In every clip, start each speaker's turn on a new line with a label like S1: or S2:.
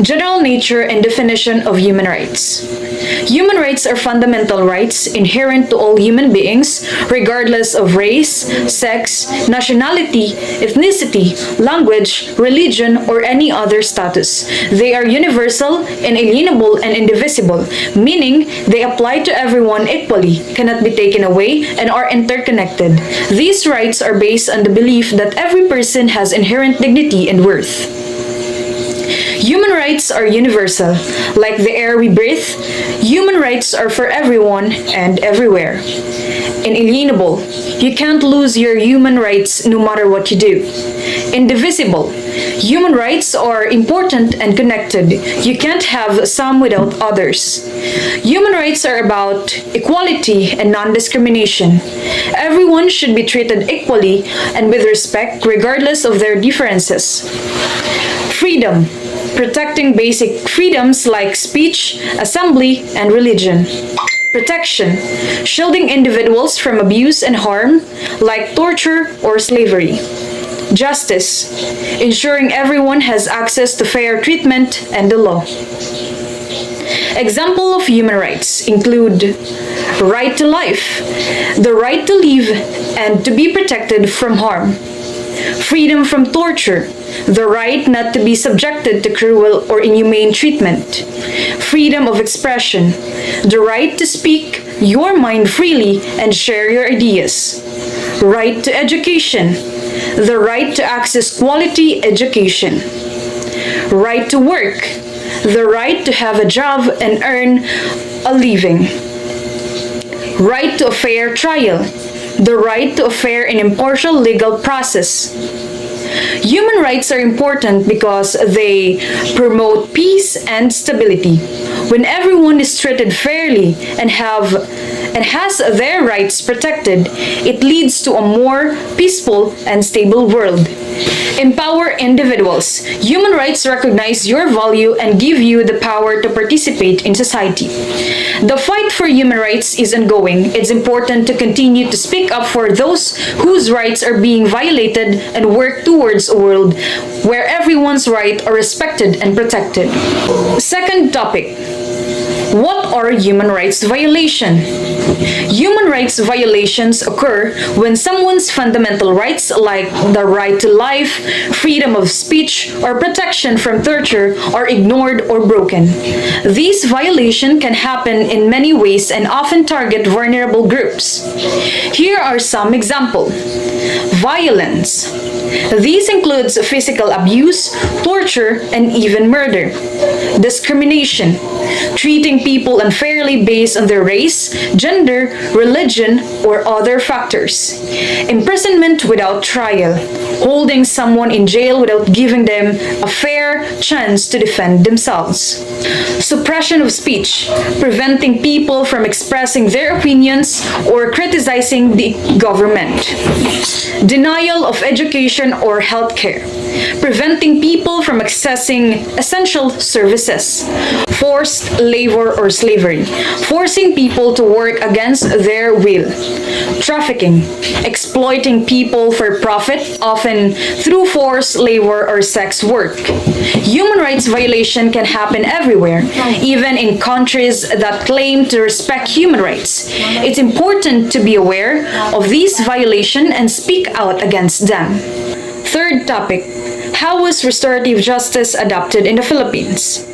S1: General nature and definition of human rights. Human rights are fundamental rights inherent to all human beings, regardless of race, sex, nationality, ethnicity, language, religion, or any other status. They are universal, inalienable, and indivisible, meaning they apply to everyone equally, cannot be taken away, and are interconnected. These rights are based on the belief that every person has inherent dignity and worth. Human rights are universal. Like the air we breathe, human rights are for everyone and everywhere. Inalienable. You can't lose your human rights no matter what you do. Indivisible. Human rights are important and connected. You can't have some without others. Human rights are about equality and non-discrimination. Everyone should be treated equally and with respect regardless of their differences. Freedom. Protecting basic freedoms like speech, assembly, and religion. Protection. Shielding individuals from abuse and harm like torture or slavery. Justice. Ensuring everyone has access to fair treatment and the law. Example of human rights include right to life, the right to live and to be protected from harm. Freedom from torture, the right not to be subjected to cruel or inhumane treatment. Freedom of expression, the right to speak your mind freely and share your ideas. Right to education, the right to access quality education. Right to work, the right to have a job and earn a living. Right to a fair trial, the right to a fair and impartial legal process. Human rights are important because they promote peace and stability. When everyone is treated fairly and has their rights protected, it leads to a more peaceful and stable world. Empower individuals. Human rights recognize your value and give you the power to participate in society. The fight for human rights is ongoing. It's important to continue to speak up for those whose rights are being violated and work towards a world where everyone's rights are respected and protected. Second topic. What are human rights violations? Human rights violations occur when someone's fundamental rights like the right to life, freedom of speech, or protection from torture are ignored or broken. These violations can happen in many ways and often target vulnerable groups. Here are some examples. Violence. These include physical abuse, torture, and even murder. Discrimination. Treating people unfairly based on their race, gender, religion, or other factors. Imprisonment without trial. Holding someone in jail without giving them a fair chance to defend themselves. Suppression of speech. Preventing people from expressing their opinions or criticizing the government. Denial of education or healthcare. Preventing people from accessing essential services. Forced labor or slavery. Forcing people to work against their will. Trafficking. Exploiting people for profit, often through forced labor or sex work. Human rights violation can happen everywhere, even in countries that claim to respect human rights. It's important to be aware of these violations and speak out against them. Third topic. How was restorative justice adopted in the Philippines?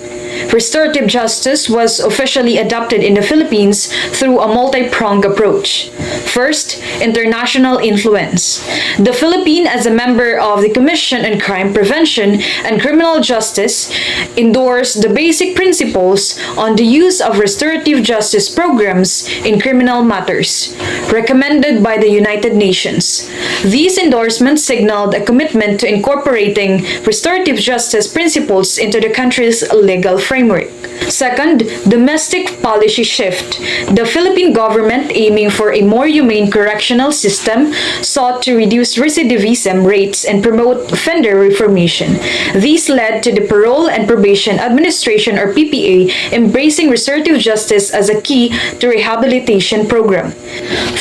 S1: Restorative justice was officially adopted in the Philippines through a multi-pronged approach. First, international influence. The Philippines, as a member of the Commission on Crime Prevention and Criminal Justice, endorsed the basic principles on the use of restorative justice programs in criminal matters, recommended by the United Nations. These endorsements signaled a commitment to incorporating restorative justice principles into the country's legal framework. Second, domestic policy shift. The Philippine government, aiming for a more humane correctional system, sought to reduce recidivism rates and promote offender reformation. These led to the Parole and Probation Administration, or PPA, embracing restorative justice as a key to rehabilitation program.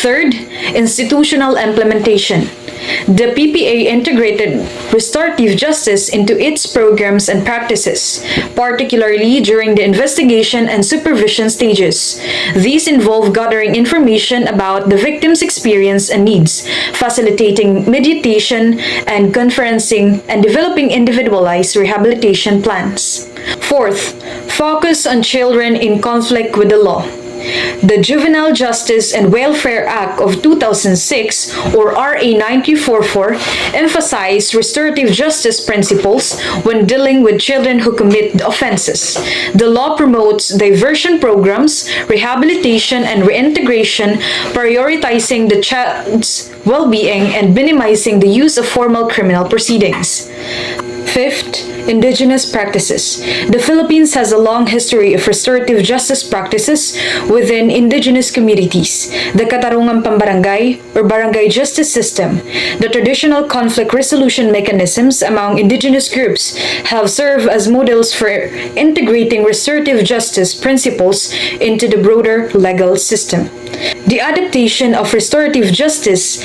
S1: Third, institutional implementation. The PPA integrated restorative justice into its programs and practices, particularly during the investigation and supervision stages. These involve gathering information about the victim's experience and needs, facilitating mediation and conferencing, and developing individualized rehabilitation plans. Fourth, focus on children in conflict with the law. The Juvenile Justice and Welfare Act of 2006, or RA 9344, emphasized restorative justice principles when dealing with children who commit offenses. The law promotes diversion programs, rehabilitation, and reintegration, prioritizing the child's well-being and minimizing the use of formal criminal proceedings. Fifth, indigenous practices. The Philippines has a long history of restorative justice practices within indigenous communities. The Katarungan Pambarangay, or barangay justice system, the traditional conflict resolution mechanisms among indigenous groups, have served as models for integrating restorative justice principles into the broader legal system. The adaptation of restorative justice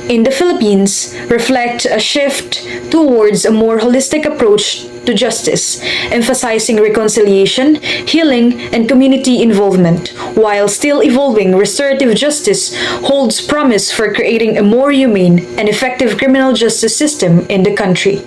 S1: in the Philippines reflect a shift towards a more holistic approach to justice, emphasizing reconciliation, healing, and community involvement. While still evolving, restorative justice holds promise for creating a more humane and effective criminal justice system in the country.